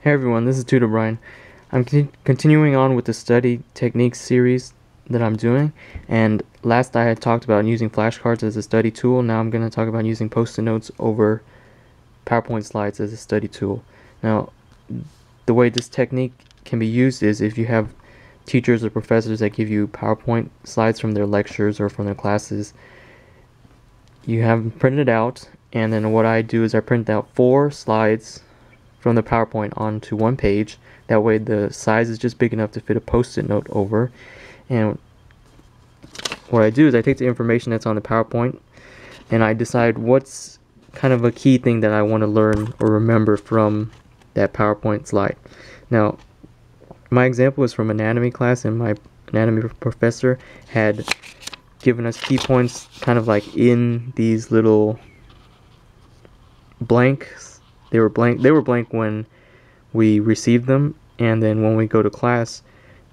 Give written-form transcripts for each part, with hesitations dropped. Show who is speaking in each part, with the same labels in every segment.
Speaker 1: Hey everyone, this is Tutor Brian. I'm continuing on with the study techniques series that I'm doing, and last I had talked about using flashcards as a study tool. Now I'm going to talk about using post-it notes over PowerPoint slides as a study tool. Now, the way this technique can be used is if you have teachers or professors that give you PowerPoint slides from their lectures or from their classes, you have them printed out, and then what I do is I print out 4 slides from the PowerPoint onto one page. That way the size is just big enough to fit a post-it note over. And what I do is I take the information that's on the PowerPoint and I decide what's kind of a key thing that I want to learn or remember from that PowerPoint slide. Now, my example is from anatomy class, and my anatomy professor had given us key points kind of like in these little blanks. They were blank when we received them, and then when we go to class,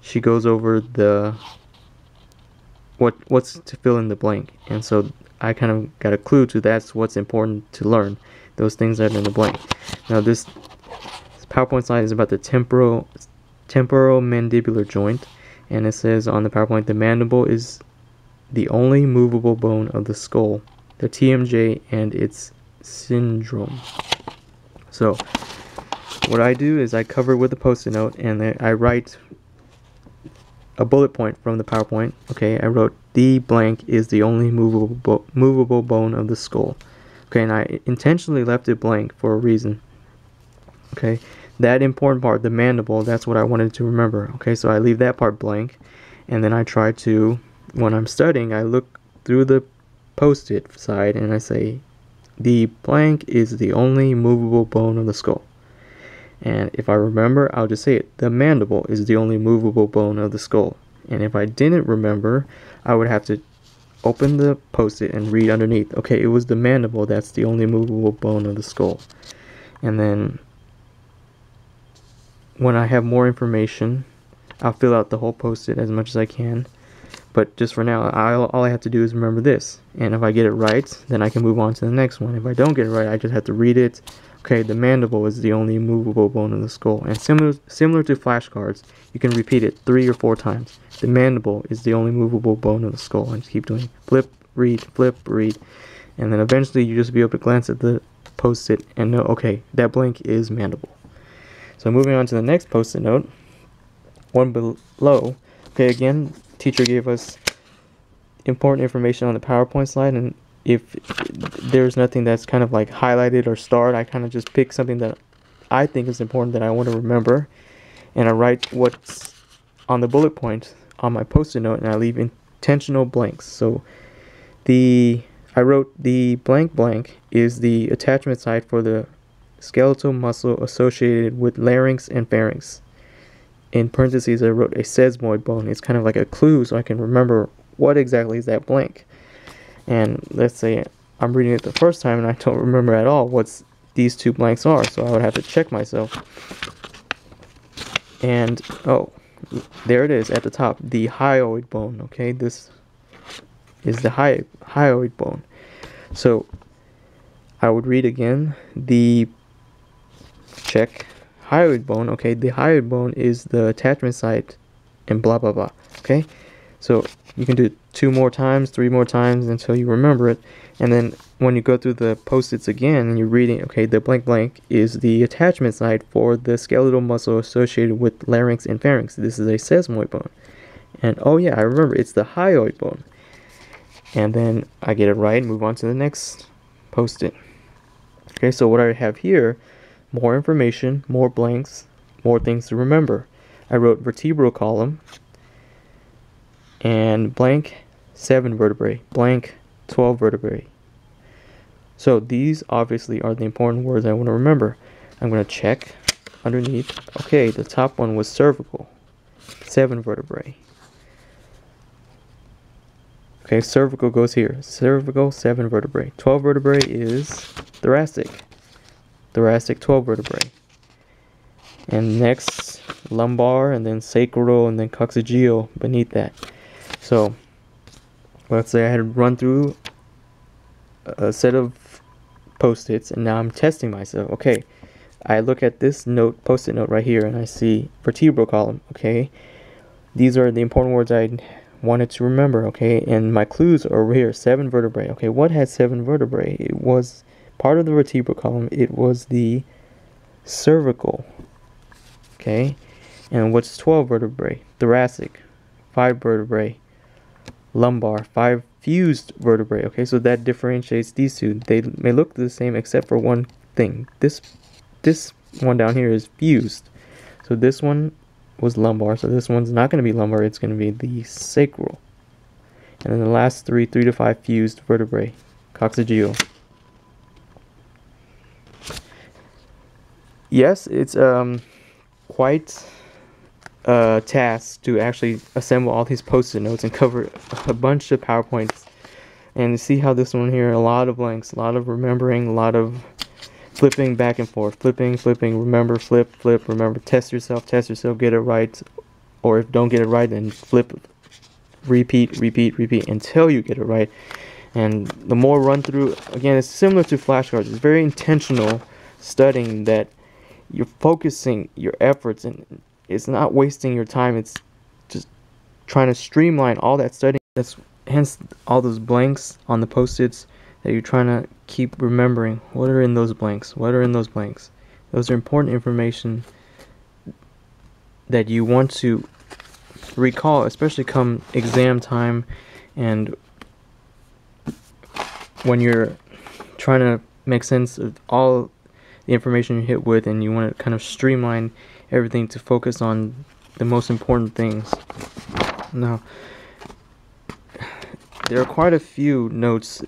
Speaker 1: she goes over the what's to fill in the blank. And so I kind of got a clue to that's what's important to learn, those things that are in the blank. Now this PowerPoint slide is about the temporal mandibular joint, and it says on the PowerPoint the mandible is the only movable bone of the skull, the TMJ and its syndrome. So what I do is I cover it with a post-it note, and then I write a bullet point from the PowerPoint. Okay, I wrote the blank is the only movable bone of the skull. Okay, and I intentionally left it blank for a reason. Okay, that important part, the mandible, that's what I wanted to remember. Okay, so I leave that part blank, and then I try to, when I'm studying, I look through the post-it side and I say, the blank is the only movable bone of the skull. And if I remember, I'll just say it. The mandible is the only movable bone of the skull. And if I didn't remember, I would have to open the post-it and read underneath. Okay, it was the mandible that's the only movable bone of the skull. And then when I have more information, I'll fill out the whole post-it as much as I can. But just for now, all I have to do is remember this. And if I get it right, then I can move on to the next one. If I don't get it right, I just have to read it. Okay, the mandible is the only movable bone of the skull. And similar to flashcards, you can repeat it 3 or 4 times. The mandible is the only movable bone of the skull. And just keep doing flip, read, and then eventually you just be able to glance at the post-it and know, okay, that blank is mandible. So moving on to the next post-it note, one below. Okay, again, teacher gave us important information on the PowerPoint slide, and if there's nothing that's kind of like highlighted or starred, I kind of just pick something that I think is important that I want to remember, and I write what's on the bullet point on my post-it note, and I leave intentional blanks. So I wrote the blank is the attachment site for the skeletal muscle associated with larynx and pharynx. In parentheses, I wrote a sesamoid bone. It's kind of like a clue so I can remember what exactly is that blank. And let's say I'm reading it the first time and I don't remember at all what these 2 blanks are, so I would have to check myself. And, oh, there it is at the top, the hyoid bone. Okay, this is the hyoid bone. So I would read again the check hyoid bone. Okay, the hyoid bone is the attachment site and blah blah blah. Okay, so you can do it 2 more times, 3 more times until you remember it. And then when you go through the post-its again and you're reading, okay, the blank is the attachment site for the skeletal muscle associated with larynx and pharynx. This is a sesamoid bone. And oh yeah, I remember, it's the hyoid bone. And then I get it right and move on to the next post-it. Okay, so what I have here, more information, more blanks, more things to remember. I wrote vertebral column and blank 7 vertebrae, blank 12 vertebrae. So these obviously are the important words I want to remember. I'm going to check underneath. Okay, the top one was cervical, 7 vertebrae. Okay, cervical goes here. Cervical, 7 vertebrae. 12 vertebrae is thoracic. Thoracic, 12 vertebrae. And next, lumbar, and then sacral, and then coccygeal beneath that. So, let's say I had run through a set of post-its, and now I'm testing myself. Okay, I look at this note, post-it note right here, and I see vertebral column. Okay, these are the important words I wanted to remember. Okay, and my clues are over here. 7 vertebrae. Okay, what had 7 vertebrae? It was part of the vertebral column. It was the cervical. Okay, and what's 12 vertebrae? Thoracic. 5 vertebrae. Lumbar. 5 fused vertebrae. Okay, so that differentiates these two. They may look the same except for one thing. This one down here is fused. So this one was lumbar. So this one's not going to be lumbar. It's going to be the sacral. And then the last 3 to 5 fused vertebrae. Coccygeal. Yes, it's quite a task to actually assemble all these post-it notes and cover a bunch of PowerPoints. And see how this one here, a lot of blanks, a lot of remembering, a lot of flipping back and forth, flipping, remember, flip, remember, test yourself, get it right. Or if don't get it right, then flip, repeat until you get it right. And the more run through, again, it's similar to flashcards. It's very intentional studying that you're focusing your efforts, and it's not wasting your time. It's just trying to streamline all that studying. That's hence all those blanks on the post-its that you're trying to keep remembering. What are in those blanks? What are in those blanks? Those are important information that you want to recall, especially come exam time and when you're trying to make sense of all the information you hit with, and you want to kind of streamline everything to focus on the most important things. Now, there are quite a few notes,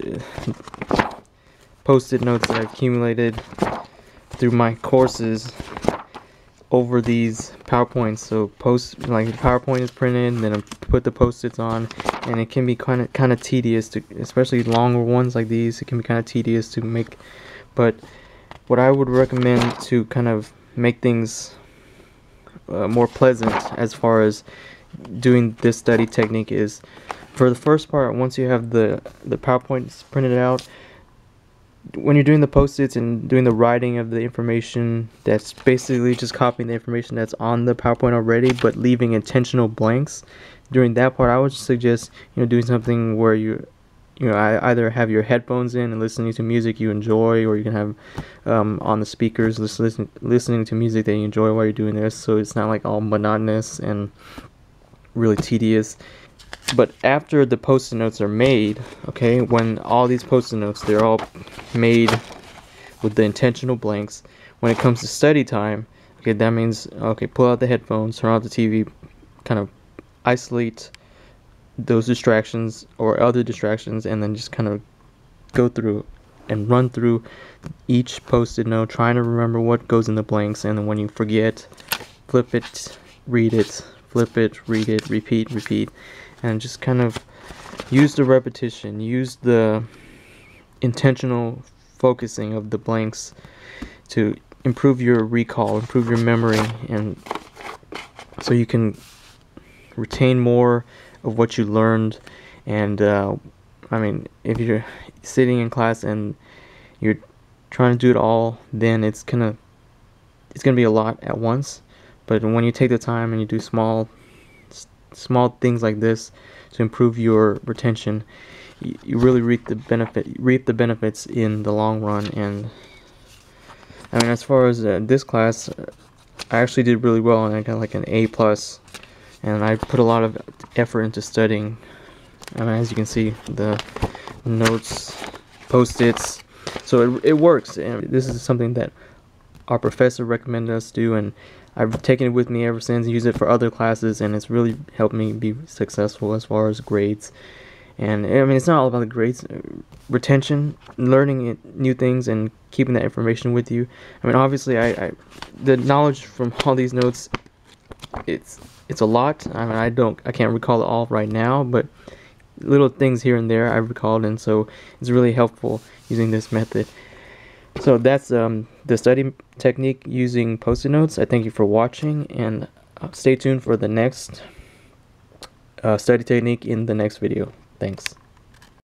Speaker 1: post-it notes that I've accumulated through my courses over these PowerPoints. So like the PowerPoint is printed, and then I put the post-its on, and it can be kind of tedious to, especially longer ones like these. It can be kind of tedious to make, but what I would recommend to kind of make things more pleasant as far as doing this study technique is, for the first part, once you have the PowerPoints printed out, when you're doing the post-its and doing the writing of the information, that's basically just copying the information that's on the PowerPoint already, but leaving intentional blanks. During that part, I would suggest doing something where I either have your headphones in and listening to music you enjoy, or you can have on the speakers listening to music that you enjoy while you're doing this, so it's not like all monotonous and really tedious. But after the post-it notes are made, okay, when all these post-it notes, they're all made with the intentional blanks, when it comes to study time, okay, that means, okay, pull out the headphones, turn off the TV, kind of isolate those distractions or other distractions, and then just kind of go through and run through each post-it note, trying to remember what goes in the blanks, and then when you forget, flip it, read it, flip it, read it, repeat, and just kind of use the repetition, use the intentional focusing of the blanks to improve your recall, improve your memory, and so you can retain more of what you learned. And I mean, if you're sitting in class and you're trying to do it all, then it's gonna be a lot at once. But when you take the time and you do small things like this to improve your retention, you really reap the benefits in the long run. And I mean, as far as this class, I actually did really well, and I got like an A+. And I put a lot of effort into studying. I mean, as you can see, the notes, post-its, so it works. And this is something that our professor recommended us do, and I've taken it with me ever since and used it for other classes, and it's really helped me be successful as far as grades. And I mean, it's not all about the grades. Retention, learning new things, and keeping that information with you. I mean, obviously, the knowledge from all these notes, it's a lot. I mean, I can't recall it all right now, but little things here and there I've recalled, and so it's really helpful using this method. So that's the study technique using post-it notes. I thank you for watching, and stay tuned for the next study technique in the next video. Thanks.